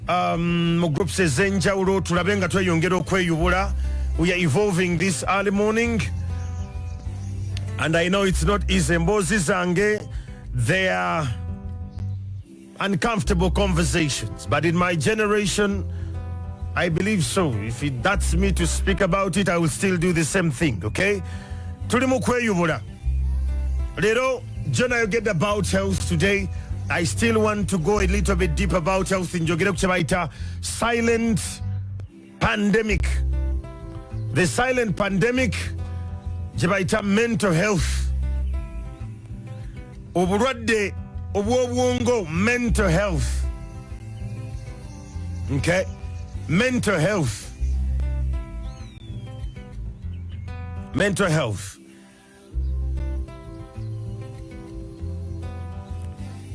mu groups ez'enjawulo tulabe nga tweyongera okweyubula. We are evolving this early morning, and I know it's not easy. Mbozi zange, they are uncomfortable conversations, but in my generation, I believe so. If that's me to speak about it, I will still do the same thing, okay? Tuli mu kweyubula. Lero, John, I get about health today. I still want to go a little bit deep about health. Njogere kuchebaita silent pandemic. The silent pandemic, jebaita mental health. Obulwadde obw'obwongo, mental health. Okay? Mental health. Mental health.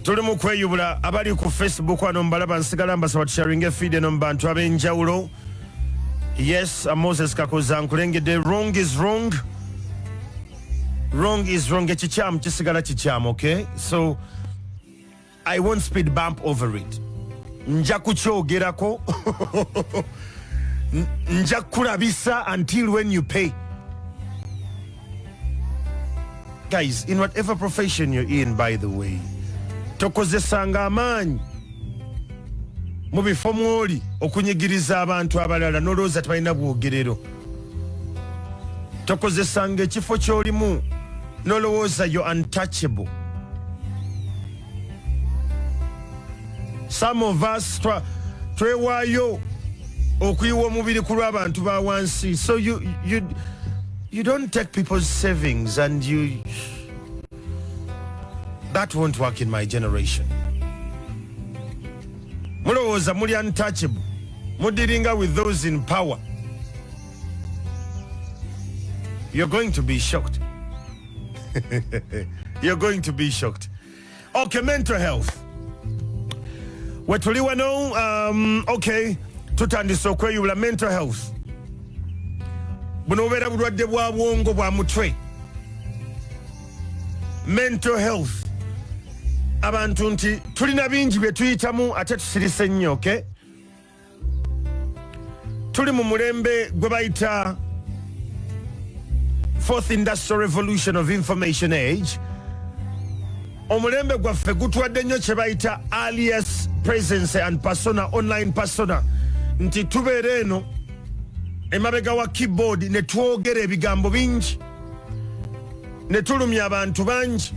Tuli mu kweyubula abali ku Facebook wano mbalaba nsigala mbasaba tusharinge feed eno mu bantu ab'enjawulo. Yes, Moses Kakoza nkulengedde. Wrong is wrong. Wrong is wrong. Ekikyamu kisigala kikyamu, okay? So, I won't speed bump over it. Nja kukyogerako. Nja kulabisa until when you pay. Guys, in whatever profession you're in, by the way, tokozesanga amaanyi mu bifo mwoli okunyigiriza abantu abalala n'olowooza tebalina bwogerero. Tokozesanga ekifo ky'olimu n'olowooza you're untouchable. Some of us twewaayo okuyiwa omubiri ku lw'abantu ba wansi. So you don't take people's savings and you... That won't work in my generation. Mulowooza muli untouchable. Mudiringa with those in power. You're going to be shocked. You're going to be shocked. Okay, mental health. Wetuli wano, okay, tutandise okweyubula mental health. Buno obeera bulwadde bwa bwongo bwa mutwe. Mental health. Abantu nti tulina bingi bye tuyitamu ate tusirise nnyo, okay? Tuli mu mulembe gwe bayita Fourth Industrial Revolution of Information Age. Omulembe gwaffe gutwadde nnyo kye bayita alias presence and persona, online persona. Nti tubeere eno emabega wa keyboard ne twogera ebigambo bingi ne tulumya abantu bangi.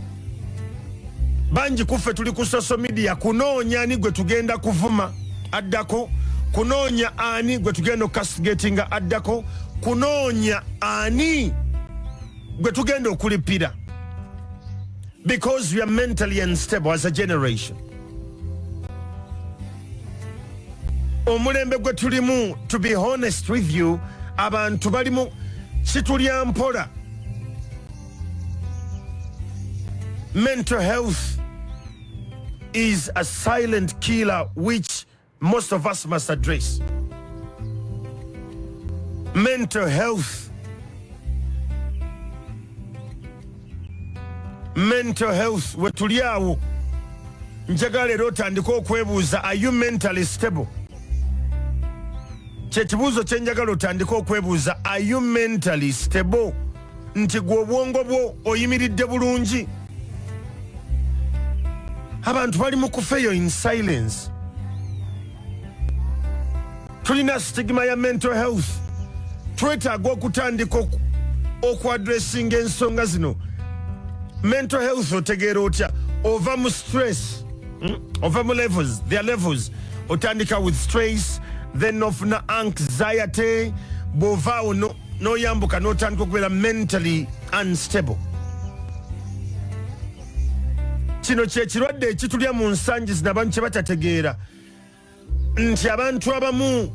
Banji kuffe tuli ku social media kunoonya ani gwe tugenda kuvuma addako, kunoonya ani gwe tugenda castigatinga addako, kunoonya ani gwe tugenda okulipira, because we are mentally unstable as a generation. Omulembe gwe tulimu, to be honest with you, abantu balimu kitulya mpola. Mental health is a silent killer which most of us must address. Mental health. Mental health. Wetuliawo. Njagala leero otandika okwebuuza, are you mentally stable? Kyekibuuzo kye njagala otandika okwebuuza, are you mentally stable? Nti gwe obwongo bwo oyimiridde bulungi? Abantu bali mu kufeeyo in silence. Tulina stigma ya mental health. Twetaaga okutandika okwadressinga ensonga zino. Mental health otegeera otya? Ova mu stress. Ova mu levels. There are levels. Otandika with stress, then ofuna anxiety. Bw'ovaawo n'oyambuka n'otandika okubeera mentally unstable. Kino kye kirwadde ekitulya mu nsangi zino abantu kye batategeera nti abantu abamu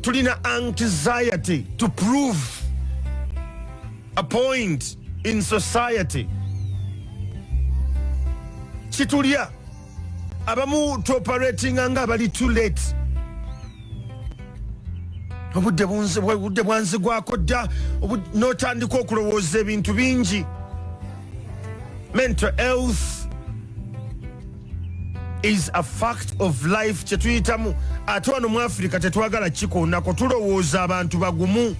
tulina anxiety to prove a point in society. Kitulya abamu tuoperatinga nga abali too late. Obudde bwanzigwako dda n'otandika okulowooza ebintu bingi. Mental health is a fact of life kyetuyitamu. Ate wano mu Africa tetwagala kikoonako, tulowooza abantu bagumu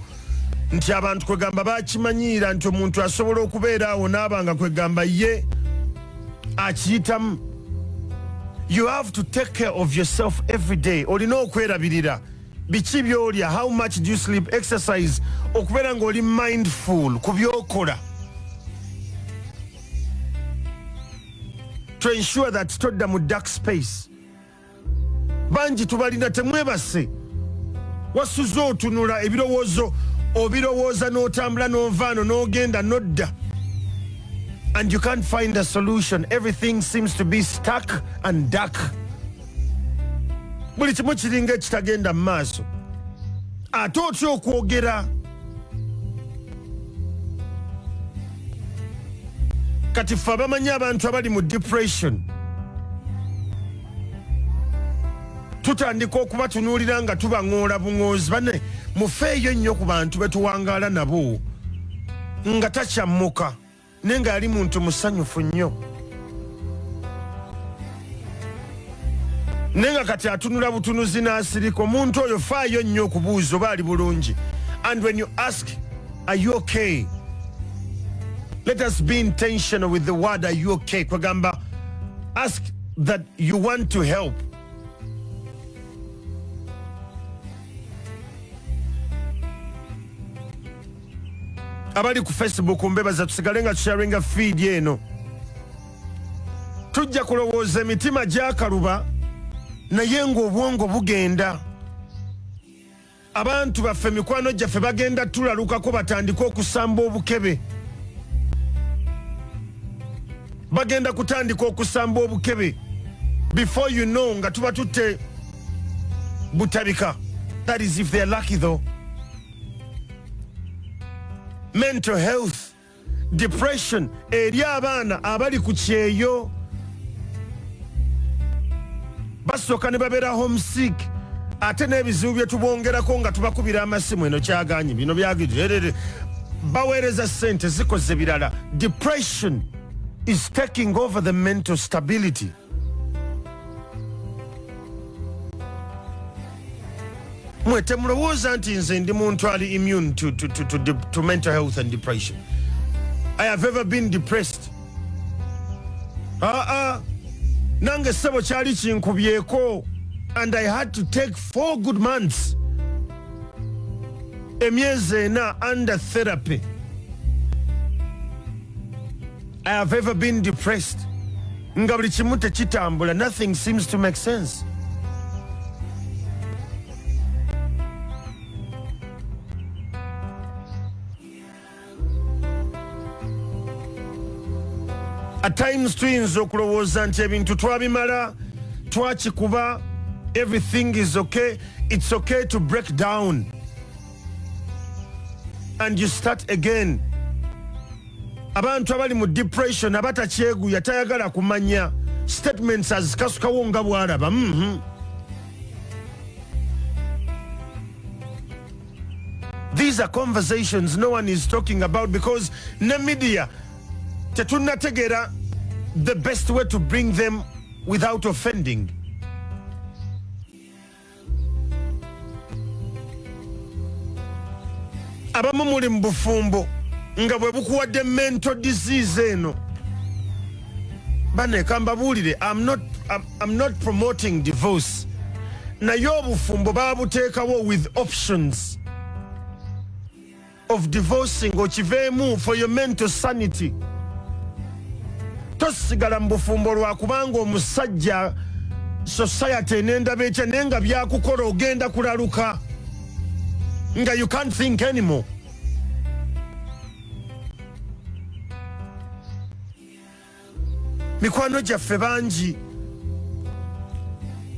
nti abantu kwegamba bakimanyiira nti omuntu asobola okubeera awo n'abanga kwegamba ye akiyitamu. You have to take care of yourself every day. Olina okwerabirira biki byolya, how much do you sleep, exercise, okubeera ng'oli mindful ku byokola to ensure that todda mu dark space. Bangi tubalina temwebase, wasuze otunula ebirowoozo obirowooza n'otambula n'ovaano n'ogenda n'odda, and you can't find a solution. Everything seems to be stuck and dark. Buli kimu kiringa ekitagenda mu maaso, ate otya okwogera. Kati ffe abamanyi abantu abali mu depression tutandika okubatunuulira nga tubaŋoola buŋoozi. Bane mufeeyo nnyo ku bantu betuwangaala nabo nga takyammuka naye nga yali muntu musanyufu nnyo, naye nga kati atunula butunuzi n'asirika. Omuntu oyo faayo nnyo okubuuza oba ali bulungi. And when you ask, are you okay? Let us be intentional with the word, are you okay? Kwagamba, ask that you want to help. Abali ku Facebook mbebaza tusigale nga tusharinga feed eno. Tujja kulowooza emitima gyakaluba naye ng'obwongo bugenda. Abantu baffe mikwano gyaffe bagenda tulalukako batandika okusamba obukebe. Bagenda kutandika okusamba obukebe. Before you know nga tuba tutte butabika. That is if they are lucky though. Mental health, depression, eri abaana abali ku kyeyo basooka ne babeera homesick, ate n'ebizibu bye tubongerako nga tubakubira amasimu. Eno kyaganye bino byagirire baweereza ssente zikoze birala. Depression is taking over the mental stability. Mwe temulowooza nti nze ndi muntu ali immune to mental health and depression. I have ever been depressed. Nange sebo kyali kinkubyeko, and I had to take 4 good months, emyezi ena, under therapy. I have ever been depressed. Nga buli kimu tekitambula, nothing seems to make sense. At times tuyinza okulowooza nti ebintu twabimala, twakikuba, everything is okay. It's okay to break down and you start again. Abantu abali mu depression abatakyeguya tayagala kumanya statements azikasukawo nga bwalaba. These are conversations no one is talking about because ne media tetunategera the best way to bring them without offending. Abamu muli mu bufumbo nga bwe bukuwadde mental disease eno. Bane kambabuulire, I'm not promoting divorce. Naye obufumbo babuteekawo with options of divorcing okiveemu for your mental sanity. Tosigala mu bufumbo lwakubanga omusajja society n'endaba ekya naye nga byakukola ogenda kulaluka nga you can't think anymore. Mikwano gyaffe bangi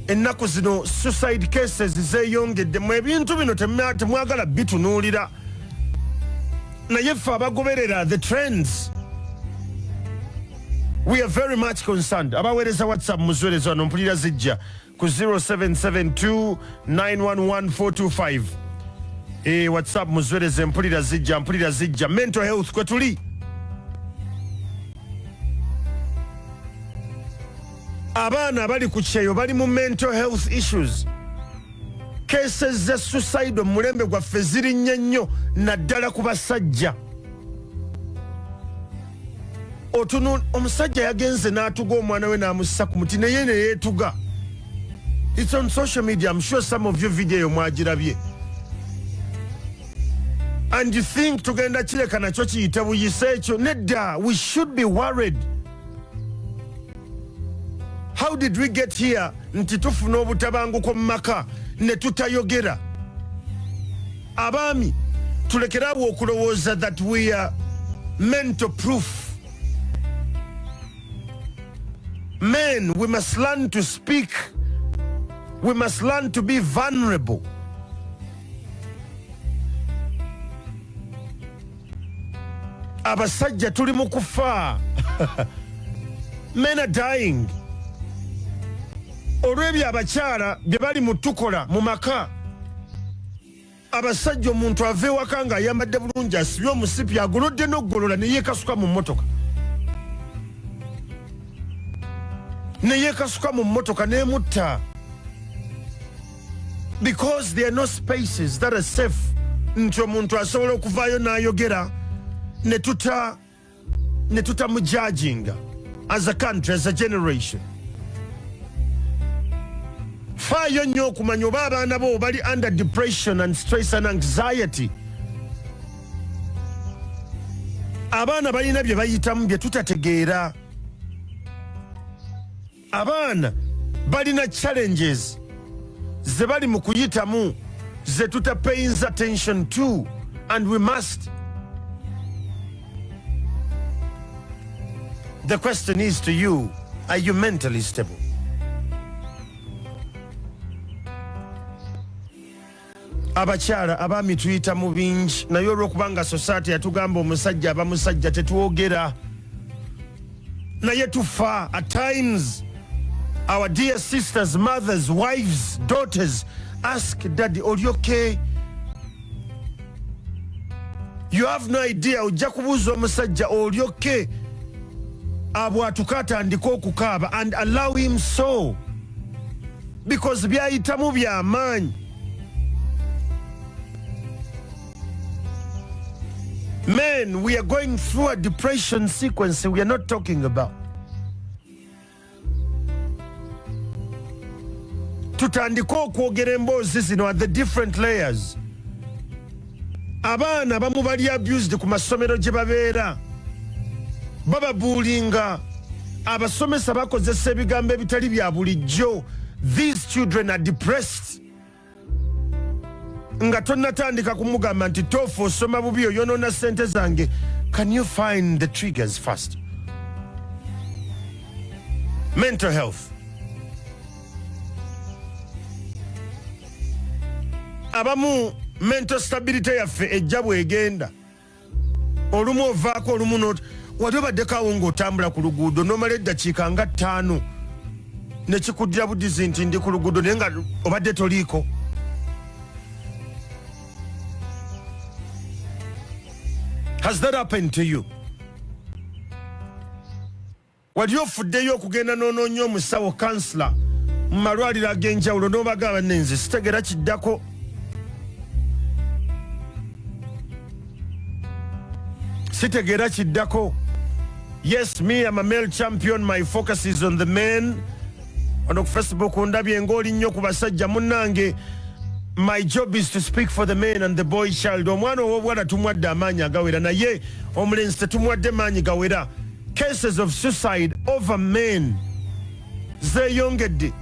ennaku zino suicide cases zeeyongedde. Mu ebintu bino temwagala bitunuulira naye ffe abagoberera the trends, we are very much concerned. Abaweereza WhatsApp muziweereza wano mpulira zijja ku 0772 911 425. WhatsApp muziweereze mpulira zijja. Mental health kwe tuli. abaana abali ku kyeyo bali mu mental health issues. Cases za suicide mulembe gwaffe ziri nnyo naddala ku basajja. Omusajja yagenze n'atuga omwana we n'amussa ku muti naye ne yeetuga. It's on social media. I'm sure some of you video mwagirabye. And you think tugenda kireka nakyo kiyite buyise ekyo? Nedda, we should be worried. How did we get here nti tufuna obutabanguko mu maka ne tutayogera? Abaami tulekerawo okulowooza that we are mental proof. Men, we must learn to speak. We must learn to be vulnerable. Abasajja tuli mu kufa. Men are dying. Olw'ebyo abakyala bye bali mu tukola mu maka. Abasajja omuntu ava ewaka nga ayambadde bulungi asibye omusipi agolodde n'oggolola ne yeekasuka mu mmotoka. Ne yeekasuka mu mmotoka n'emutta. Because there are no spaces that are safe. Nti omuntu asobola okuvaayo n'ayogera ne tutamujudginga as a country, as a generation. Faayo nnyo okumanya oba abaana bo bali under depression and stress and anxiety. Abaana balina bye bayitamu bye tutategeera. Abaana balina challenges ze bali mu kuyitamu ze tutapaying attention to, and we must. The question is to you, are you mentally stable? Abakyala abaami tuyita mu bingi naye olw'okubanga society yatugamba omusajja aba musajja tetwogera naye tufa. At times our dear sisters, mothers, wives, daughters ask, Daddy, are you okay? You have no idea. Ojja kubuuza omusajja, are you okay? Abwatuka atandika okukaaba, and allow him so, because byayitamu by'amaanyi. Men, we are going through a depression sequence we are not talking about. Tutandika okwogera emboozi zino at the different layers. Abaana bamu bali abused ku masomero gye babeera. Bababuulinga. Abasomesa bakozesa ebigambo ebitali bya bulijjo. These children are depressed. Nga tonnatandika kumugamba nti tofu osoma bubi oyonoona ssente zange. Can you find the triggers first? Mental health. Abamu mental stability yaffe ejja bwegenda. Olumu ovaako olumu not. Wali obaddeko ng'otambula ku luguudo n'omala eddakiika nga 5 ne kikuddira buddizi nti ndi ku luguudo naye nga obadde toliiko. Has that happened to you? Wali ofuddeyo okugenda n'onoonya omusawo counselor mu malwaliro ag'enjawulo n'obagamba nze sitegera kiddako. Sitegera kiddako. Yes, me, I'm a male champion. My focus is on the men. On Facebook, ondabye ng'oli nnyo ku basajja munnange. My job is to speak for the men and the boy child. Omwana ow'obuwala tumwadde amaanyi agawera naye omulenzi tetumwadde maanyi gawera. Cases of suicide over men zeeyongedde.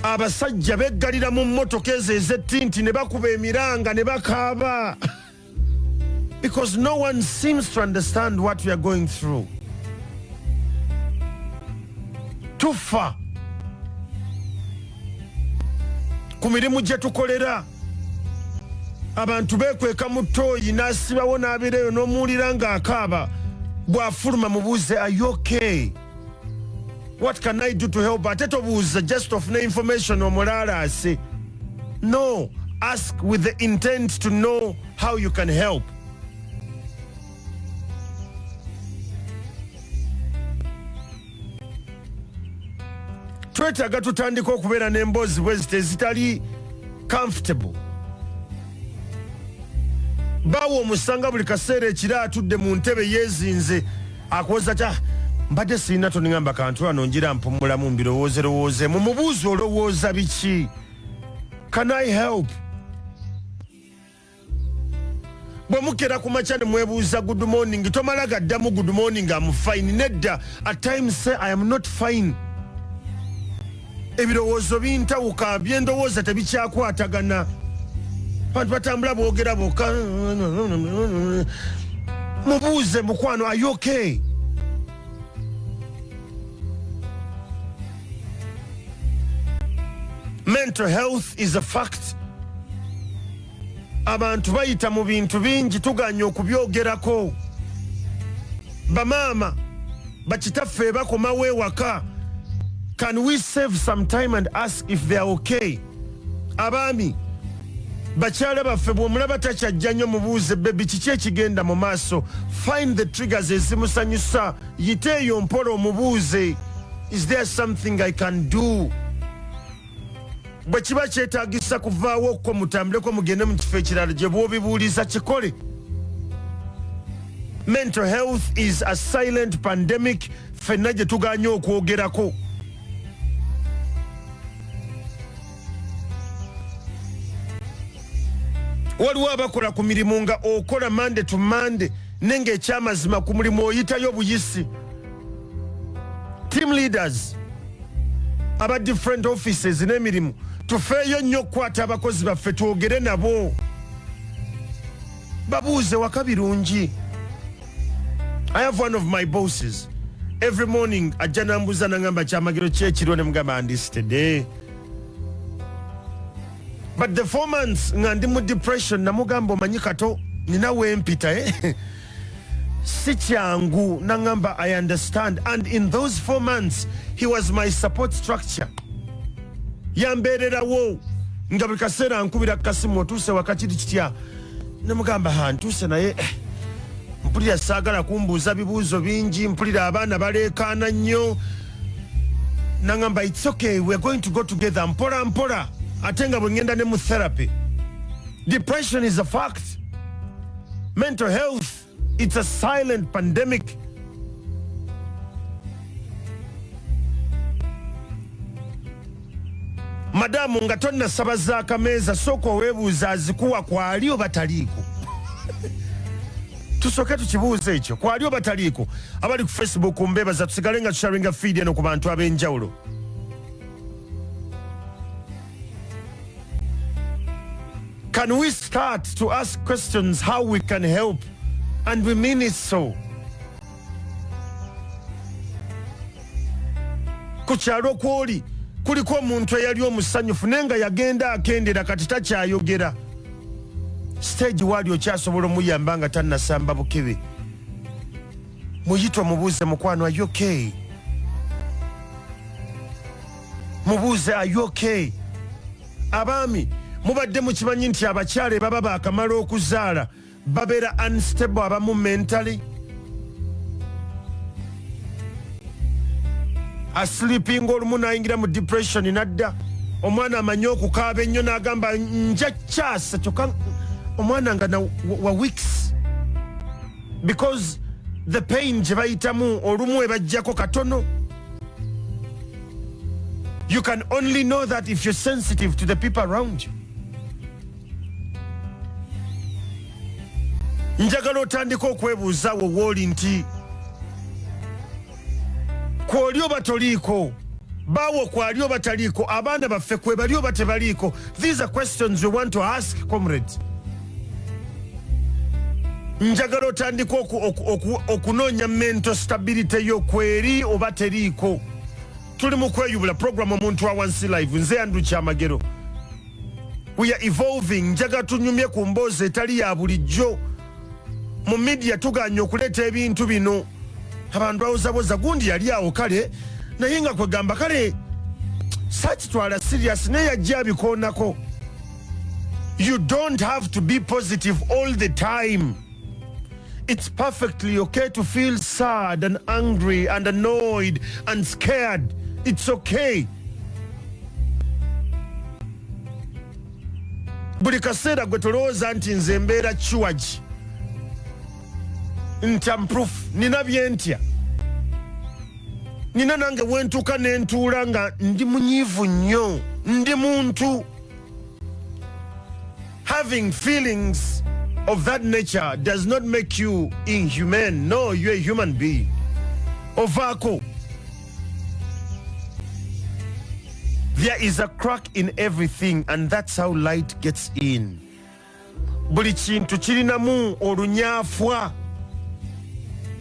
Abasajja beggalira mu mmotoka ezo ez'ettinti ne bakuba emiranga ne bakaaba. Because no one seems to understand what we are going through. Tufa ku mirimu gye tukolera. Abantu beekweka mu ttooyi n'asibawo n'abeerayo n'omuwulira ng'akaaba. Bw'afuluma mubuuze, are you okay? What can I do to help? Ate tobuuza just ofune information omulaalaase. No, ask with the intent to know how you can help. twetaaga tutandika okubeera n'emboozi bwezito ezitali comfortable. Bawo omusanga buli kaseera ekiro atudde mu ntebe yeezinze akoza kya mbadde sirina toningamba kantu ano ngira mpumulamu mbirowooze mu mubuuzi olowooza biki? Can I help? Bwe mukera ku makya ne mwebuuza good morning tomala gaddamu good morning I'm fine. Nedda at times say I am not fine. Ebirowoozo bintawuka byendowooza tebikyakwatagana. Bantu batambula boogera bokka. Mubuuze mukwano, are you okay? Mental health is a fact. Abantu bayita mu bintu bingi tuganya okubyogerako. Bamaama bakitaffe bakomawo ewaka. Can we save some time and ask if they are okay? Abaami bakyala baffe bw'omulaba takyajja nnyo mubuuze bebi kiki ekigenda mu maaso. Find the triggers ezimusanyusa. Yiteeyo mpola omubuuze. Is there something I can do? Bwe kiba kyetaagisa kuvaawo okwo mutambuleko mugende mu kifo ekirala gye bw'obibuuliza kikole. Mental health is a silent pandemic ffenna gye tuganye okwogerako. Waliwo abakola ku mirimu nga okola Monday to Monday nenge ekyamazima ku mulimu oyitayo buyisi. Team leaders aba different offices n'emirimu tufeeyo nnyo okukwata abakozi baffe twogere nabo. Babuuze waka birungi. I have one of my bosses. Every morning ajja nambuuza nangamba Kyamagero kyekiro ne mugamba yesterday. But the 4 months nga ndi mu depression namugamba omanyi kato nina wempita si kyangu. Nangamba I understand, and in those 4 months he was my support structure. Yambeererawo nga buli kaseera nkubira kasimu otuuse wakakiri kitya. Namugamba ntuuse naye mpulira saagala kumbuuza bibuuzo bingi, mpulira abaana baleekaana nnyo. Nangamba it's okay, we're going to go together mpola mpola. Ate nga bwe ngenda ne mu therapy. Depression is a fact. Mental health, it's a silent pandemic. Madamu nga tonnasaba zaakameeza sooka oweebuuza azikuwa kwali oba taliiko. Tusooke tukibuuza ekyo, kwali oba taliiko. Abali ku Facebook mbeebaza tusigale nga tusharinga feed eno ku bantu ab'enjawulo. Can we start to ask questions how we can help? And we mean it so. Ku kyalo kwoli kuliko omuntu eyali omusanyufu naye nga yagenda akendera kati takyayogera. Stage wali okyasobola omuyamba nga tannasamba bukebe. Muyite omubuuze mukwano, are you okay? Mubuuze, are you okay? Abaami mubadde mukimanyi nti abakyala baba baakamala okuzaala babeera unstable abamu mentally. Asleeping olumu n'ayingira mu depression nadda. Omwana amanyi okukaaba ennyo n'agamba nja kyasa kyokka omwana nga wa weeks. Because the pain gye bayitamu olumu ebajjako katono. You can only know that if you're sensitive to the people around you. Njagala otandika okwebuuzaawo wooli nti kwoli oba toliiko, baawo kwali oba taliiko, abaana baffe kwe bali oba tebaliiko. These are questions we want to ask, comrades. Njagala otandika okunoonya mental stability yo kweri oba teriiko. Tuli mu kweyubula program omuntu wa wansi live. Nze Andrew Kyamagero. We are evolving. Njagala tunyumye ku mboozi etali ya bulijjo. Mu media tuganya okuleeta ebintu bino. Abantu bawuzabuza gundi yali awo kale naye nga kwegamba kale sakitwala serious naye yajja abikoonako. You don't have to be positive all the time. It's perfectly okay to feel sad and angry and annoyed and scared. It's okay. buli kaseera gwe tolowooza nti nze mbeera kiwagi ntya proof nina byentya nina nange wentuuka nentuula nga ndi munyiivu nnyo ndi muntu. Having feelings of that nature does not make you inhumane. No, you're a human being. Ovako. There is a crack in everything, and that's how light gets in. Buli kintu kirinamu olunyaafwa.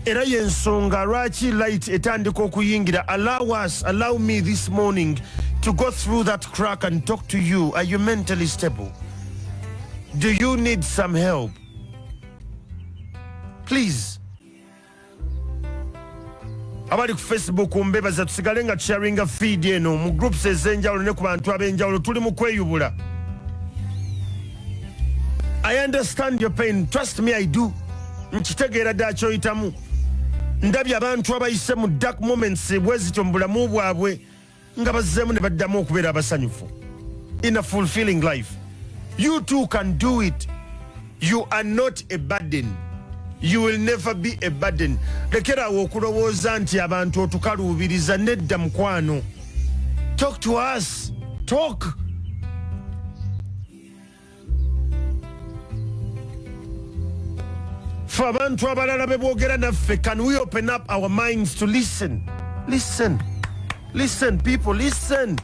Era yensonga lwaki light etandika okuyingira. Allow me this morning to go through that crack and talk to you. Are you mentally stable? Do you need some help? Please. Abali ku Facebook mbebaza tusigale nga sharinga feed eno mu groups ez'enjawulo ne ku bantu ab'enjawulo tuli mu kweyubula. I understand your pain. Trust me, I do. Nkitegeera ddala ky'oyitamu. Ndabye abantu abayise mu dark moments bwezityo mu bulamu bwabwe nga bazzeemu ne baddamu okubeera abasanyufu. In a fulfilling life. You too can do it. You are not a burden. You will never be a burden. Lekerawo okulowooza nti abantu otukaluubiriza nedda mukwano. Talk to us. Talk. Ffe abantu abalala be boogera naffe, can we open up our minds to listen? Listen. Listen, people, listen.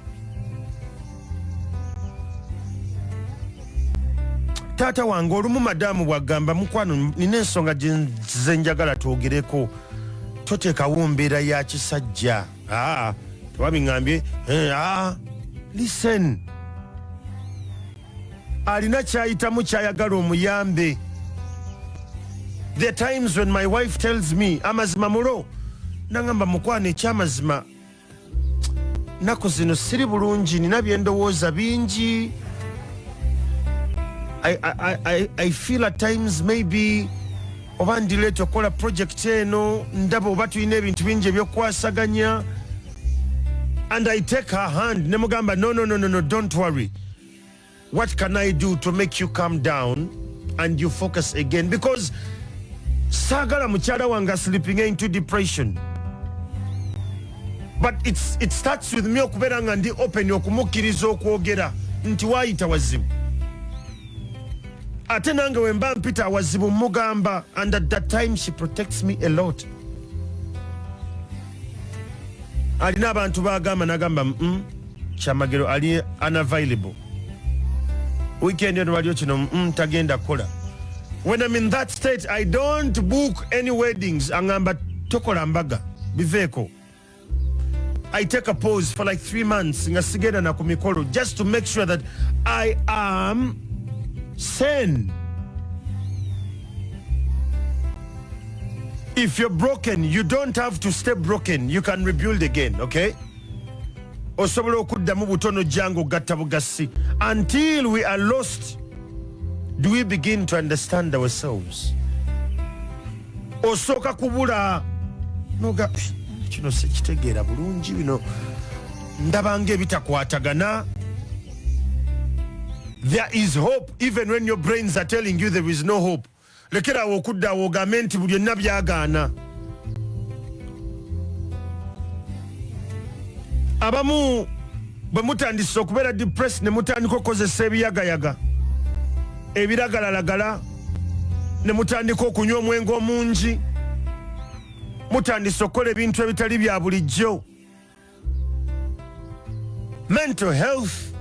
Tata wange olumu madamu bwagamba mukwano nina ensonga gye njagala twogereko toteekawo mbeera ya kisajja tewabiŋŋambye listen alina kyayitamu kyayagala omuyambe. There are times when my wife tells me amazima mulo nangamba mukwano ekyamazima nnaku zino siri bulungi nina byendowooza bingi. I feel at times maybe oba ndireeta okukola project eno ndaba oba tulina ebintu bingi ebyokwasaganya. And I take her hand ne mugamba no, don't worry. What can I do to make you calm down and you focus again? Because saagala mukyala wange slipping into depression. But it starts with me okubeera nga ndi open okumukkiriza okwogera nti waayita wazibu. Ate nange wemba mpita wazibu mugamba, and at that time she protects me a lot. Alina abantu bagamba nagamba Kyamagero ali unavailable. Weekend eno waliyo kino tagenda kola. When I'm in that state, I don't book any weddings. Angamba tokola mbaga biveeko. I take a pause for like 3 months nga sigenda na kumikolo just to make sure that I am sane. If you're broken, you don't have to stay broken. You can rebuild again, okay? Osobola okuddamu butono jango gatta bugasi. Until we are lost, do we begin to understand ourselves? Osooka kubula noga kino sekitegeera bulungi bino ndabanga ebitakwatagana. There is hope even when your brains are telling you there is no hope. Lekerawo okuddawo ogambe nti buli byonna byagaana. Abamu bwe mutandise okubeera depressed ne mutandika okukozesa ebiyagayaga ebiragalalagala ne mutandika okunywa omwenge omungi mutandise okukola ebintu ebitali bya bulijjo. Mental health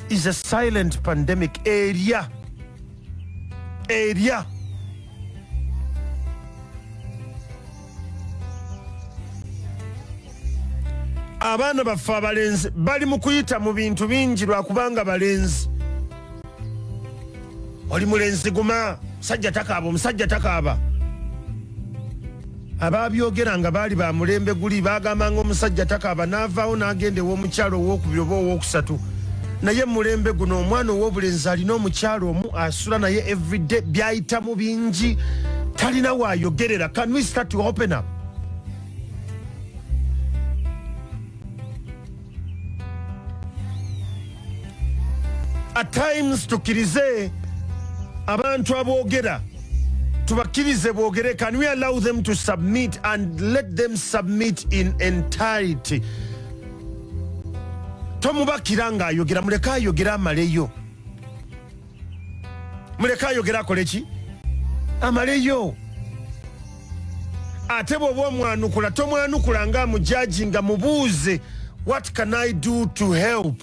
is a silent pandemic area. Abaana baffe abalenzi bali mu kuyita mu bintu bingi lwakubanga balenzi. Oli mulenzi guma musajja takaaba omusajja takaaba. Ababyogeranga baali ba mulembe guli bagambanga omusajja takaaba n'avaawo n'agenda ew'omukyalo ow'okubiri oba ow'okusatu. Naye mulembe guno omwana ow'obulenzi alina omukyalo omu asula naye everyday byayitamu bingi talina waayogerera. Can we start to open up? at times tukirize abantu aboogera tubakirize boogere. Can we allow them to submit and let them submit in entirety? Tomubakira ng'ayogera, muleka ayogera amaleyo. Muleka ayogera akole ki? Amaleyo. Ate bw'oba omwanukula tomwanukula nga mujaji nga mubuuze, what can I do to help?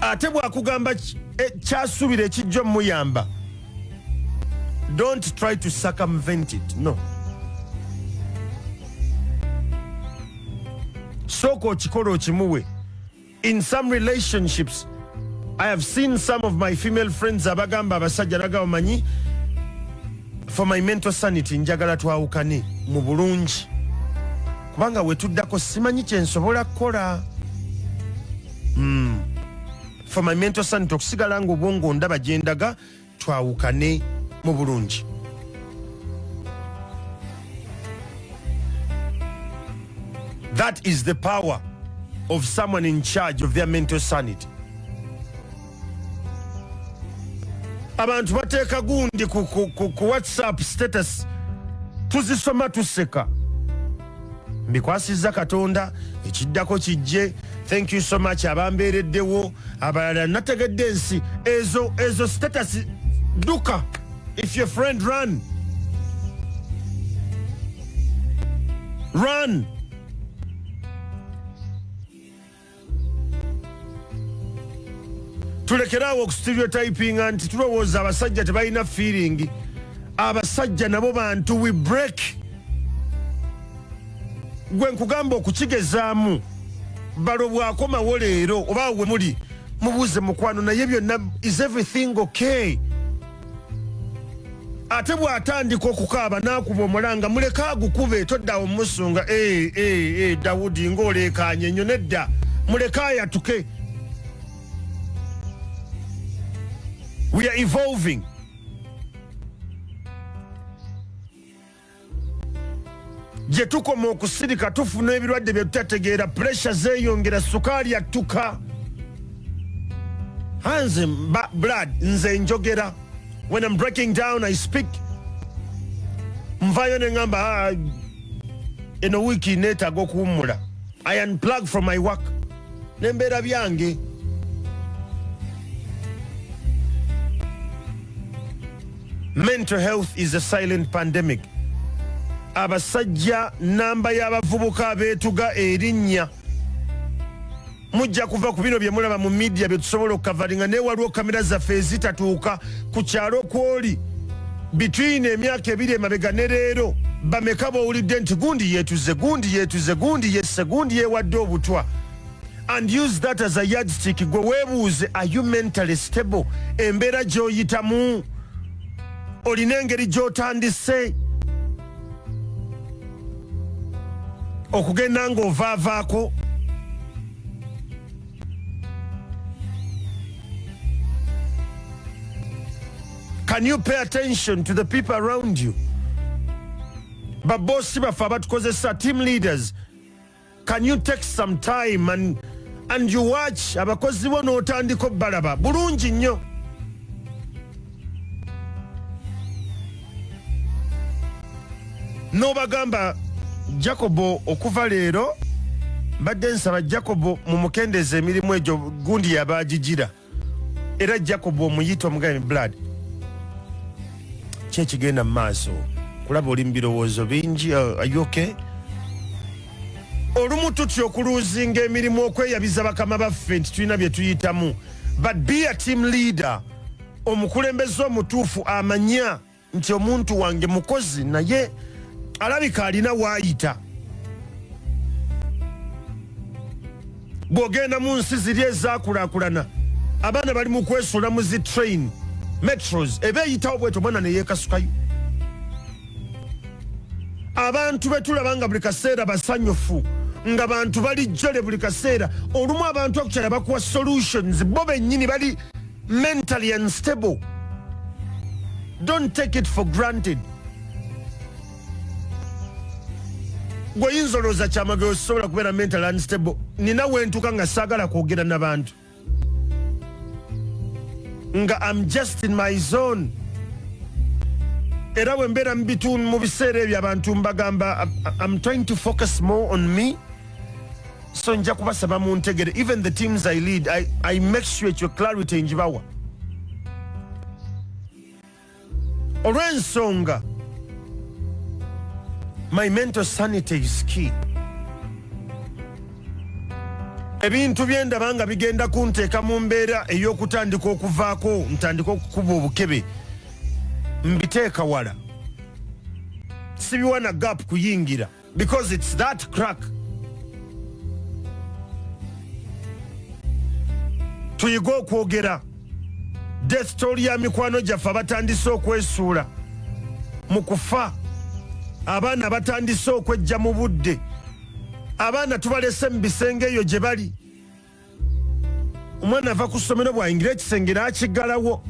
Ate bw'akugamba kyasuubira ekijjo muyamba, don't try to circumvent it. No. Sooka okikola okimuwe. In some relationships, I have seen some of my female friends abagamba abasajja nagaba manyi, for my mental sanity njagala twawukane mu bulungi, kubanga wetuddako simanyi kyensobola kukola. For my mental sanity okusigala nga obwongo ndaba gyendaga, twawukane mu bulungi. That is the power of someone in charge of their mental sanity. Abantu bateeka gundi ku WhatsApp status tuzisoma tuseka. Mbikwasizza Katonda, ekiddako kijje, thank you so much abambeereddewo, abalala nategedde ensi. Ezo status duka. If your friend run. Run. Tulekerawo okustereotypinga nti tulowooza abasajja tebalina feeling. Abasajja nabo bantu, we break. Gwe nkugamba okukigezaamu, balo bwakomawo leero oba we muli mubuuze mukwano naye byonna, is everything okay? Ate bw'atandika okukaaba n'akuba omulanga, muleka agukube, toddawo musunga. Dawudi ng'oleekaanye nnyo, nedda, muleka ayatuke. We are evolving. Gye tukoma okusirika tufuna ebirwadde bye tutategeera, pressure zeeyongera, sukaali attuka. Hanze blood, nze njogera. When I'm breaking down, I speak. Nvayo ne ngamba eno wiki neetaaga okuwummula. I unplug from my work. Nembeera byange. Mental health is a silent pandemic. Abasajja namba y'abavubuka abeetuga erinnya. Mujja kuva ku bino bye mulaba mu media bye tusobola okukavalinga, naye waliwo kamera zaffe ezitatuuka ku kyalo kwoli. Between emyaka ebiri emabega ne leero, bameka bowulidde nti gundi yeetuze, gundi yeetuze, gundi yesse, gundi yeewadde obutwa. And use that as a yardstick. Gwe weebuuze, are you mentally stable? Embeera gy'oyitamu olina engeri gy'otandise okugenda ng'ovaavaako. Can you pay attention to the people around you? Babosi baffe abatukozesa, team leaders, can you take some time and you watch abakozi bo n'otandika obbalaba bulungi nnyo. N'obagamba Jacobo okuva leero mbadde nsaba Jacobo mumukendeeza emirimu egyo gundi yabaagigira, era Jacobo omuyita omugabi blood kyekigenda mu maaso, kulaba oli mu birowoozo bingi. Are you okay? Olumu tutya okuluuzinga emirimu, okweyabiza bakama baffe nti tulina bye tuyitamu, but be a team leader. Omukulembeze omutuufu amanya nti omuntu wange mukozi naye alabika alina waayita. Bw'ogenda mu nsi ziri ezaakulaakulana, abaana bali mu kwesuula mu zi train metros ebeeyitawo bwetyo, mwana ne yeekasukayo. Abantu betulaba nga buli kaseera basanyufu, nga bantu bali jjole buli kaseera, olumu abantu akukyala bakuwa solutions, bo bennyini bali mentally unstable. Don't take it for granted. gwe yinzoloza Kyamagero sobola kubeera mental unstable. Nina wentuka nga saagala kwogera n'abantu. Nga I'm just in my zone. Era bwe mbeera mu biseera ebyo abantu mbagamba I'm trying to focus more on me. So nja kubasaba muntegere. Even the teams I lead, I make sure your clarity njibawa. Olw'ensonga, my mental sanity is key. Ebintu byendaba nga bigenda kunteeka mu mbeera ey'okutandika okuvaako, ntandika okukuba obukebe, mbiteeka wala. Sibiwa na gap kuyingira, because it's that crack. Tuyiga okwogera. Death story ya mikwano gyaffe abatandise okwesuula mu kufa. Abaana batandise okwejja mu budde. Abaana tubalese mu bisenge eyo gye bali. Omwana ava ku ssomero bw'ayingira ekisenge n'akiggalawo.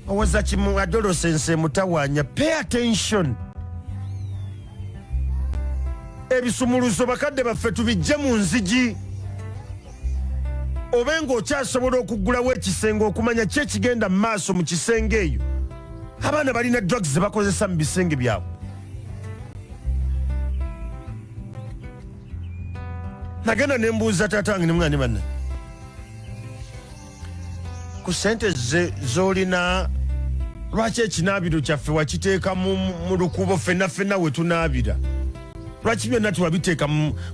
Owoza kimu adolescence emutawaanya. Pay attention. Ebisumuluzo bakadde baffe tubijje mu nzigi. Obenga okyasobola okuggulawo ekisenge okumanya ki ekigenda mu maaso mu kisenge eyo. Abaana balina drugs ze bakozesa mu bisenge byabwe. Nagenda ne mbuuza taata wange ne mugamba banne, ku ssente z'olina lwaki ekinaabiro kyaffe wakiteeka mu lukubo ffenna we tunaabira? Lwaki byonna tewabiteeka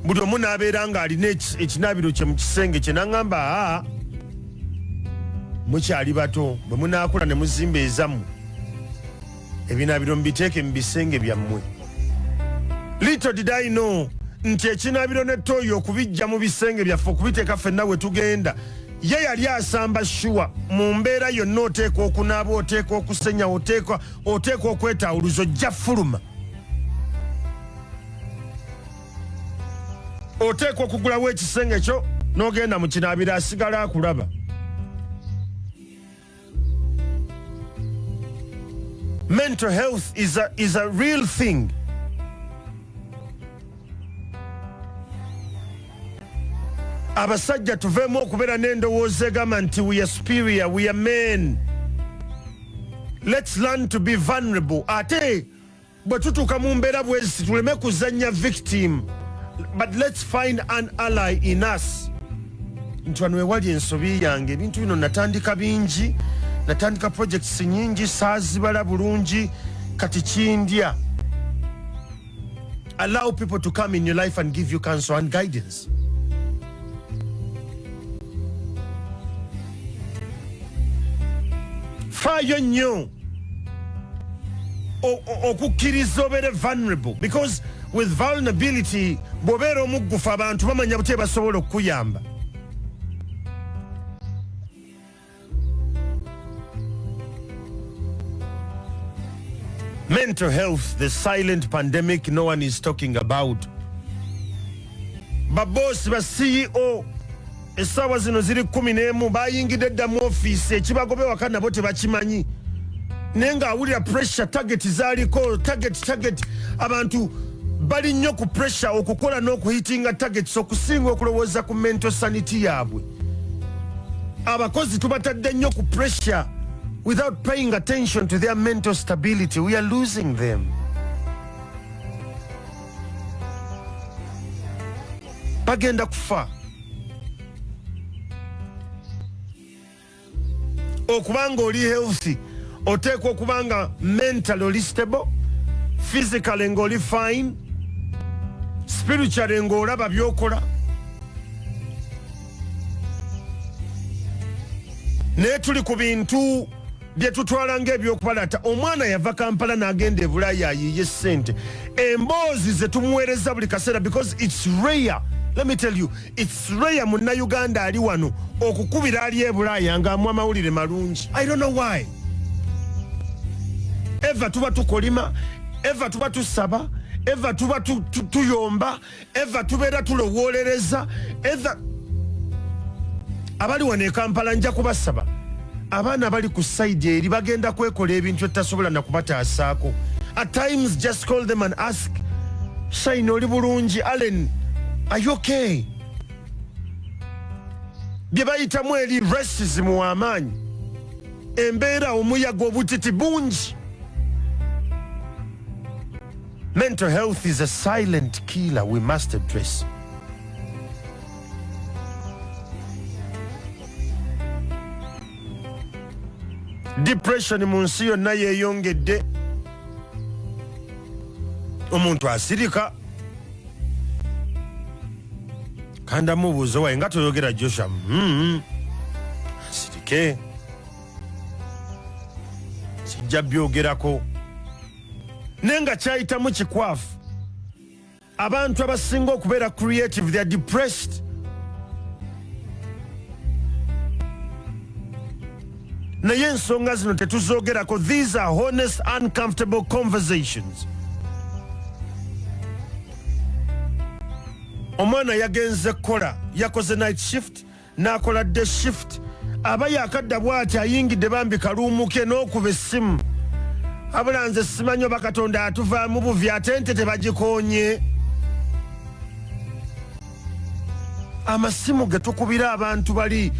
buli omu n'abeera ng'alina ekinaabiro kye mu kisenge kye? N'aŋŋamba mukyali bato, bwe munaakula ne muzimba ezammwe ebinaabiro mubiteeke mu bisenge byammwe. Little did I know nti ekinaabiro ne toyo okubijja mu bisenge byaffe okubiteeka ffenna we tugenda, ye yali asamba shuwa mu mbeera yonna oteekwa okunaaba, oteekwa okusenya, oteekwa okwetaawuluza, ojja fuluma. Oteekwa okugulawo ekisenge kyo n'ogenda mu kinaabiro, asigala akulaba. Mental health is a real thing. Abasajja tuveemu okubeera n'endowooza egamba nti we are superior, we are men. Let's learn to be vulnerable. Ate bwe tutuuka mu mbeera bwezi tuleme kuzannya victim, but let's find an ally in us. Nti wano wewali ensobi yange, ebintu bino natandika bingi, natandika projects nyingi, saazibala bulungi, kati kindya. Allow people to come in your life and give you counsel and guidance. Faayo nnyo okukkiriza obeere vulnerable, because with vulnerability bw'obeera omuggufu abantu bamanya bute basobola okukuyamba. Mental health, the silent pandemic no one is talking about. Babosi ba CEO essaawa zino ziri 11 bayingidde dda mu ofiisi, ekibagobe waka nabo tebakimanyi. Naye ng'awulira pressure, target zaaliko, target. Abantu bali nnyo ku pressure okukola n'okuhitinga targets okusinga okulowooza ku mental sanity yaabwe. Abakozi tubatadde nnyo ku pressure without paying attention to their mental stability. We are losing them. Bagenda kufa. Okubanga oli healthy, oteekwa okubanga mentally oli stable, physically ng'oli fine, spiritually ng'olaba byokola. Naye tuli ku bintu bye tutwala ng'ebyokubalata. Omwana yava Kampala n'agenda e Bulaaya ayiiye ssente. Emboozi ze tumuweereza buli kaseera, because it's rare. Let me tell you, it's rare Munnayuganda ali wano okukubira ali e Bulaaya ng'amu amawulire malungi. I don't know why. Eva tuba tukolima, eva tuba tusaba, eva tuba tuyomba, eva tubeera tulowoolereza, eva abali wano e Kampala nja kubasaba. Abaana bali ku side eri bagenda kwekola ebintu etasobola na kubataasaako. At times just call them and ask, Shine oli bulungi. Allen, are you okay? Bye bayitamu eri racism w'amaanyi. Embeera omuyaga obutiti bungi. Mental health is a silent killer we must address. Depression mu nsi yonna yeeyongedde. Omuntu asirika. Kanda mubuuza wayi nga toyogera Joshua. Asirike. Sijja byogerako. Nenga kyayitamu kikwafu. Abantu abasinga okubeera creative, they are depressed. Naye ensonga zino tetuzoogerako. These are honest, uncomfortable conversations. Omwana yagenze kola, yakoze night shift, n'akola day shift. Aba yakadda bw'ati ayingidde bambi kaluumuke n'okuba essimu. Abula nze simanyi oba Katonda atuvaamu buvi ate ente tebagikoonye. Amasimu ge tukubira abantu bali.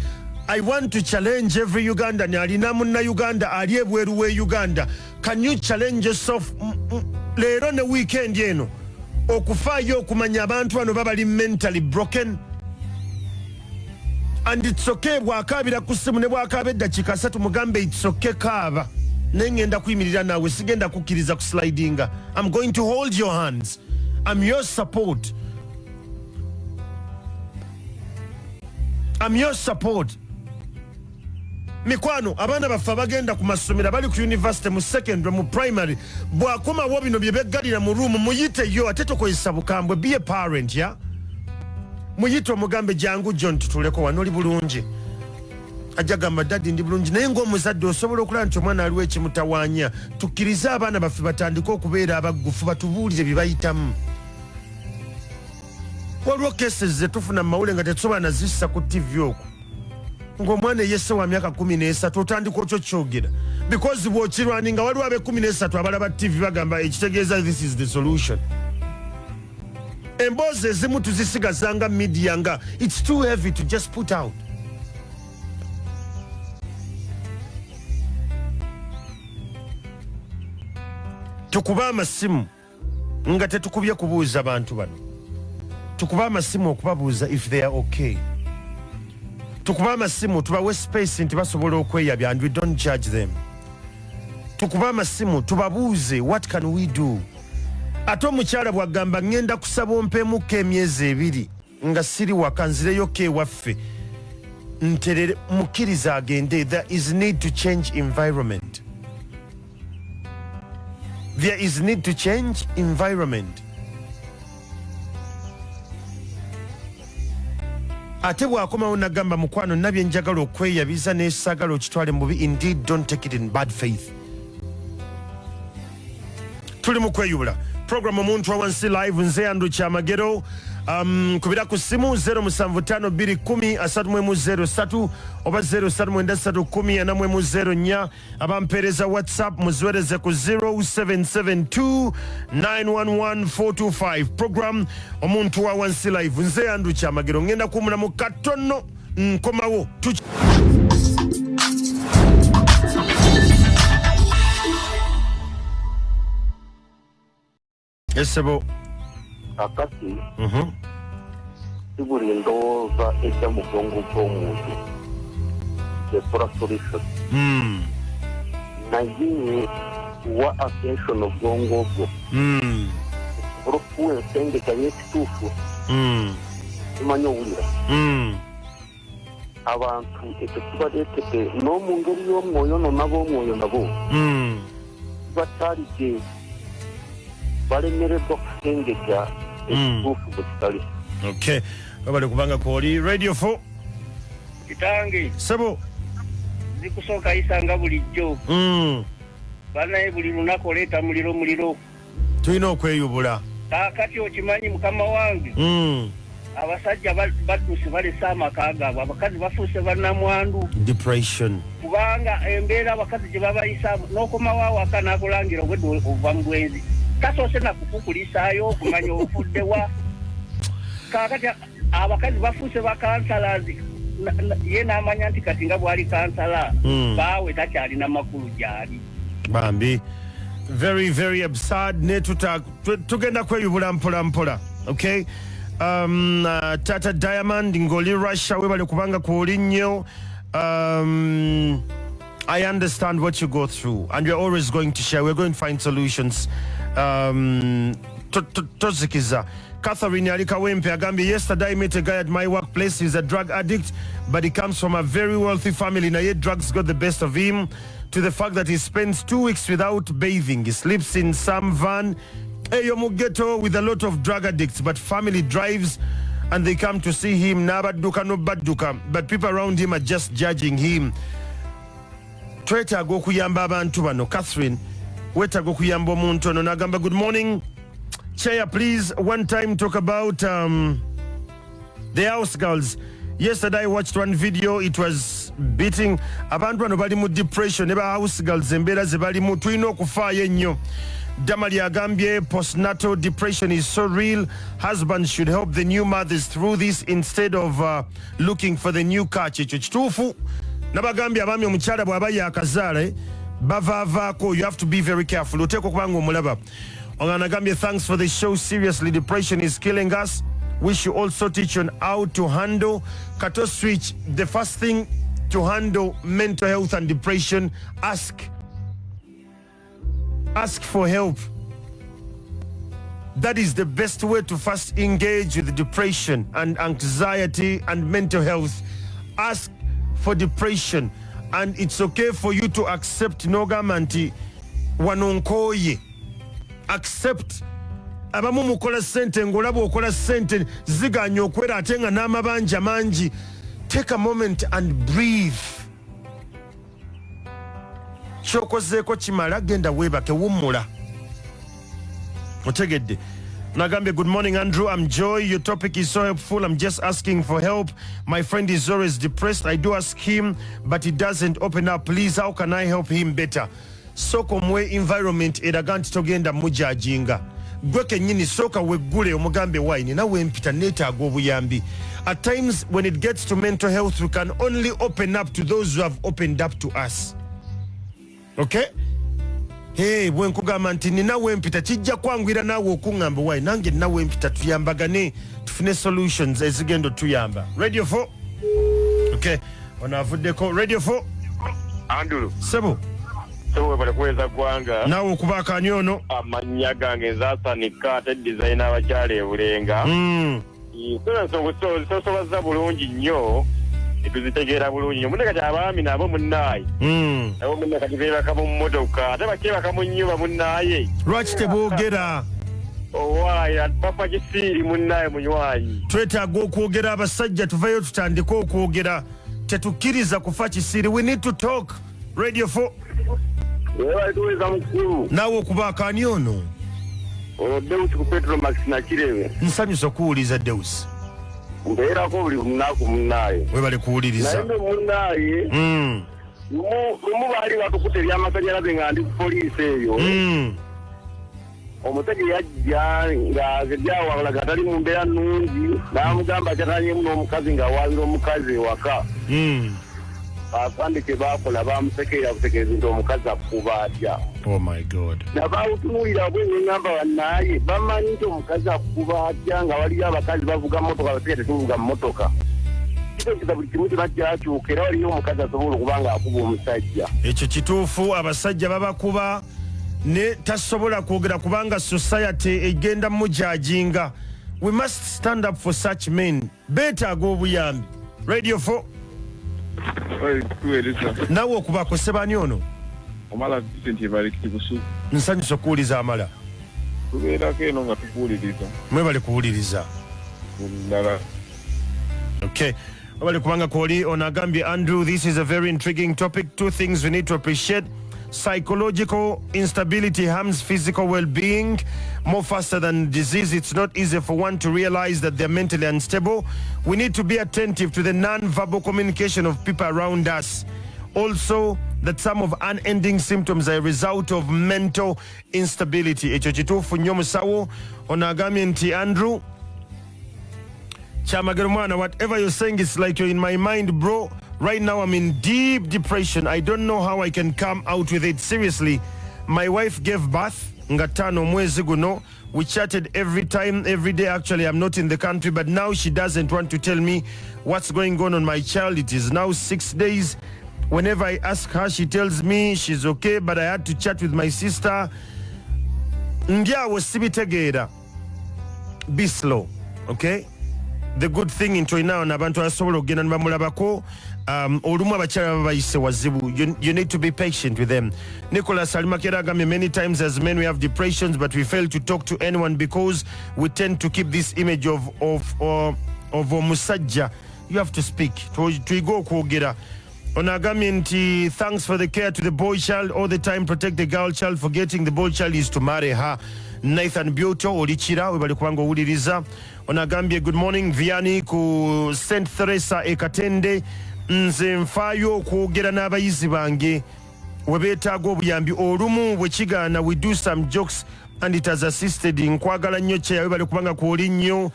I want to challenge every Ugandan alina munna Uganda ali ebweru we Uganda. Can you challenge yourself leero ne weekend eno okufaayo okumanya abantu bano babali mentally broken? And it's okay bw'akaabira ku ssimu ne bw'akaaba eddakiika 3 mugambe it's okay kaaba. Nengenda kuyimirira naawe sigenda kukkiriza kuslidinga. I'm going to hold your hands. I'm your support. I'm your support. Mikwano abaana baffe abagenda ku masomero bali ku university mu secondary mu primary bw'akomawo bino bye beggalira mu room muyite yo ate tokozesa bukambwe. Be a parent ya muyite omugambe jangu John tutuleko wano oli bulungi. Ajja gamba daddy ndi bulungi naye ng'omuzadde osobola okulaba nti omwana aliwo ekimutawaanya. Tukkirize abaana baffe batandike okubeera abaggufu batubuulire bye bayitamu. Waliwo cases ze tufuna mu mawule nga tetusobola na zissa ku TV okwo. Ng'omwana yesse wa myaka 13 otandika okyo kyogera. Because bw'okirwaninga waliwo abe 13 abalaba TV bagamba ekitegeeza this is the solution. Emboozi ezimu tuzisigazanga media nga it's too heavy to just put out. Tukuba amasimu nga tetukubye kubuuza abantu bano. Tukuba amasimu okubabuuza if they are okay. Tukuba amasimu tubawe space nti basobola okweyabya and we don't judge them. Tukuba amasimu tubabuuze what can we do. Ate omukyala bw'agamba ngenda kusaba ompeemuko emyezi 2 nga siri waka nzireyo ke waffe nterere mukkiriza agende. There is need to change environment. There is need to change environment. Ate bw'akomawo nagamba mukwano nabye njagala okweyabiza n'esagala okitwale mubi. Indeed, don't take it in bad faith. Tuli mu kweyubula. Program omuntu awansi live nze Andrew Kyamagero. Kubira ku simu 0752103 oba 079310 abampereza WhatsApp muziwereze ku 0772911425. Program omuntu awansi live nze Andrew Kyamagero ngenda kumula mu katono nkomawo. Esebo akati tibuli ndowooza ejja mu bwongo bw'omuntu ekora solution naye wa attention obwongo obwo okuwa ensengeka y'ekituufu kimanya owulira abantu ekyo kibaleetedde n'omu ngeri y'omwoyo n'ab'omwoyo nabo bataalidde balemereddwa kusengeka ekituufu bwe kitali. Okay, babale kubanga koli Radio 4 kitange sebo zikusooka isanga bulijjo banaye buli lunaku oleeta muliro tulina okweyubula. Kaakati okimanyi mukama wange abasajja badduse balesa amaka gaabwe abakazi bafuuse bannamwandu depression kubanga embeera abakazi gye babayisa n'okomawo awaka n'akulangira obwedde ova mu bwenzi tasoose nakukukulisaayo okumanya ofuddewa kakati abakazi bafuuse bakansalazi ye n'amanya nti kati nga bwali kansala baawe takyalina makulu gyali bambi very very absurd ne tugenda kweyubula mpola okay Tata Diamond ngoli Russia webale kubanga kuoli nnyo I understand what you go through and we're always going to share. We're going to find solutions. Tozikiza. Catherine Alika Wempe Agambi, yesterday I met a guy at my workplace. He's a drug addict, but he comes from a very wealthy family. Now yet drugs got the best of him to the fact that he spends 2 weeks without bathing. He sleeps in some van. Mugeto with a lot of drug addicts, but family drives and they come to see him. Nabaduka no baduka, but people around him are just judging him. Tweta go kuyamba abantu bano. Catherine, weta go kuyamba omuntu ono nagamba good morning. Chair, please one time talk about the house girls. Yesterday I watched one video. It was beating abantu bano bali mu depression eba house girls embeera ze bali mu tulina okufaayo ennyo. Damali Agambie, postnatal depression is so real. Husbands should help the new mothers through this instead of looking for the new car. Kituufu nabagambye abaami omukyala bw'aba yaakazaala bavaavaako. You have to be very careful. Oteekwa okubanga omulaba. Oganagambye, thanks for the show. Seriously, depression is killing us. We should also teach on how to handle. Kato switch. The first thing to handle mental health and depression, ask for help. That is the best way to first engage with depression and anxiety and mental health. Ask for depression, and it's okay for you to accept nogamanti wanonkoye. Accept abamu mukola sente ngolaba okola sente ziganya okwera ate nga n'amabanja mangi. Take a moment and breathe. Chokozeeko kimala genda weebake wummula. Otegedde. Nagambe, good morning Andrew, I'm Joy. Your topic is so helpful. I'm just asking for help. My friend is always depressed. I do ask him, but he doesn't open up. Please, how can I help him better? Soko mwe environment eraga nti togenda mujajinga. Gwe kennyini soka weggule omugambe wine nawe mpita neetaaga obuyambi. At times when it gets to mental health, we can only open up to those who have opened up to us. Okay? Hey, bwe nkugamba nti ninawe mpita kijja kwangwira naawe okuŋŋamba wine nange nawe mpita tuyambagane tufune solutions ezigenda tuyamba. Radio 4. Okay. Ono avuddeko. Radio 4. Andrew. Sebo. So bale kweza gwanga nawe okubaaka ani ono amanya gange nzasanika ate designer abakyala ebulenga sosobaza bulungi nnyo etuzitegeera bulungi nnyo munne kati abaami nabo munnaaye nabo munne kati beebaka mu mmotoka ate bakeebaka mu nnyumba munnaaye lwaki teboogera owaayi papa kisiiri munnaaye munywanyi twetaaga okwogera abasajja tuvayo tutandike okwogera tetukkiriza kufa kisiiri. We need to talk. Radio 4. tuweza mukulu naawe okubaaka ani ono Deus ku Petro Max na Kirebe. Nsanyusa okuwuliriza Deus. Mbeerako buli lunaku munnaaye. Webale kuwuliriza. Naye munnaaye lumu baali batukutte eby'amasanyalaze nga ndi ku poliisi eyo. Omusajja yajja ng'ageryawalaga atali mu mbeera nnungi n'amugamba kyatanyemu n'omukazi ng'awaabira omukazi ewaka. Basandike bakola bamusekeera kutegeeza nti omukazi akuba atya. Oh my God. Nabawutunuulira bwenyengamba bannaye bamanyi nti omukazi akuba atya nga waliyo abakazi bavuga mmotoka basiga tetuvuga mmotoka. Kitegeeza buli kimu kyonna kyakyuka era waliyo omukazi asobola okuba ng'akuba omusajja. Ekyo kituufu, abasajja babakuba ne tasobola kwogera kubanga society egenda mujajinga. We must stand up for such men. Beetaaga obuyambi. Radio 4. Nawe okubaako sebani ono? Omala Vincent Barikiti Busu. Nsanyusa okuwuliriza Amala. Tubeerako eno nga tukuwuliriza. Mwebale kuwuliriza. Ndala. Okay. Mwebale kubanga kwoli onagambye Andrew, this is a very intriguing topic. Two things we need to appreciate. Psychological instability harms physical well-being more faster than disease. It's not easy for one to realize that they're mentally unstable. We need to be attentive to the non-verbal communication of people around us. Also, that some of unending symptoms are a result of mental instability. Ekyo kituufu nnyo musawo. Ono agambye nti Andrew Kyamagero mwana, whatever you're saying, it's like you're in my mind, bro. Right now I'm in deep depression. I don't know how I can come out with it. Seriously, my wife gave birth ngatano mwezi guno. We chatted every time, every day. Actually, I'm not in the country, but now she doesn't want to tell me what's going on my child. It is now 6 days. Whenever I ask her, she tells me she's okay, but I had to chat with my sister. Ndia was sibitegera. Be slow, okay? The good thing in Toina na abantu asobola ogenda nibamulabako olumu abakyala babayise wazibu. You need to be patient with them. Nicholas Alimakera agambye many times as men we have depressions, but we fail to talk to anyone because we tend to keep this image of omusajja. You have to speak. Tuigo kwogera. Onagambye nti thanks for the care to the boy child all the time, protect the girl child, forgetting the boy child is to marry her. Nathan Bioto olichira webali kubanga owuliriza. Onagambye good morning Vianney ku St. Teresa Ekatende, nze nfaayo okwogera n'abayizi bange webeetaaga obuyambi olumu bwe kigaana. We do some jokes and it has assisted. Nkwagala nnyo kyeya webali kubanga kwoli nnyo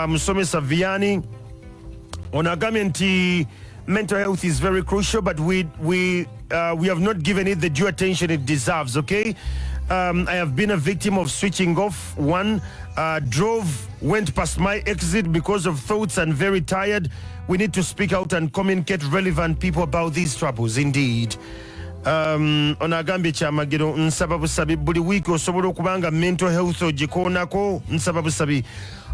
musomesa Vianney. Onagambye nti mental health is very crucial, but we have not given it the due attention it deserves, okay? I have been a victim of switching off. Went past my exit because of thoughts and very tired. We need to speak out and communicate relevant people about these troubles, indeed. Onagambye Kyamagero nsaba busabi buli week osobola okubanga mental health ogikoonako nsaba busabi.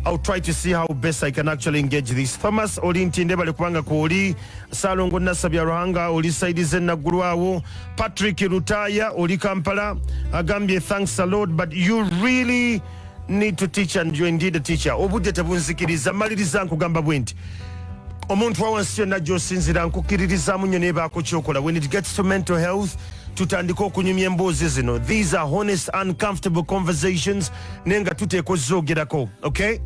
I'll try to see how best I can actually engage this. Thomas oli ntinde bali kubanga kwoli Salongo Nasabya Ruhanga oli Saidi Zenagulwawo. Patrick Rutaya oli Kampala agambye thanks a lot, but you really need to teach and you're indeed a teacher. Obudde tebunzikiriza maliriza nkugamba bwenti omuntu wawansi yonna gy'osinzira nkukiririzaamu nnyo nebaako kyokola. When it gets to mental health tutandika okunyumya emboozi zino. These are honest, uncomfortable conversations nenga tuteeka ozoogerako, okay?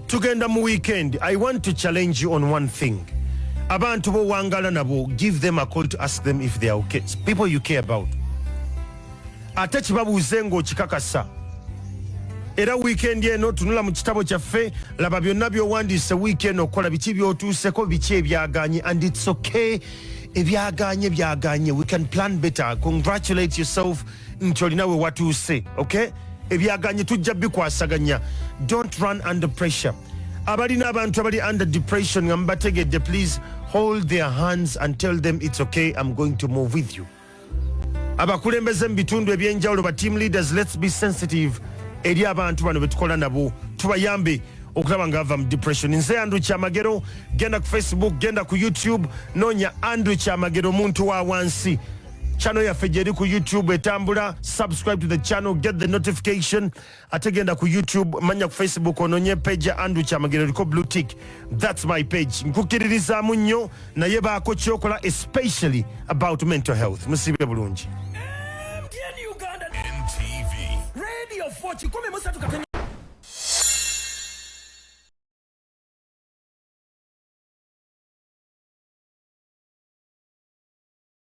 Tugenda mu weekend. I want to challenge you on one thing. Abantu bo wangala nabo, give them a call to ask them if they are okay. It's people you care about. Ate kibabuuze ng'okikakasa. Era weekend eno tunula mu kitabo kyaffe laba byonna by'owandiise weekend okola biki by'otuuseko biki ebyaganye, and it's okay. Ebyaganye we can plan better. Congratulate yourself nti olina we watuuse, okay? Ebyaganye tujja bikwasaganya. Don't run under pressure. Abalina abantu abali under depression nga mubategedde, please hold their hands and tell them it's okay, I'm going to move with you. Abakulembeze mu bitundu ebyenjawulo ba team leaders, let's be sensitive eri abantu bano betukola nabo, tubayambe okulaba nga ava mu depression. Nze Andrew Kyamagero, genda ku Facebook, genda ku YouTube, noonya Andrew Kyamagero muntu wa wansi. Channel yaffe gyeri ku YouTube etambula. Subscribe to the channel, get the notification. Ate genda ku YouTube, manya ku Facebook ononye page ya Andrew Kyamagero liko blue tick. That's my page. Nkukiririzaamu nnyo naye baako kyokola, especially about mental health. Musibe bulungi. NTV Radio 4 kikome musatu katenya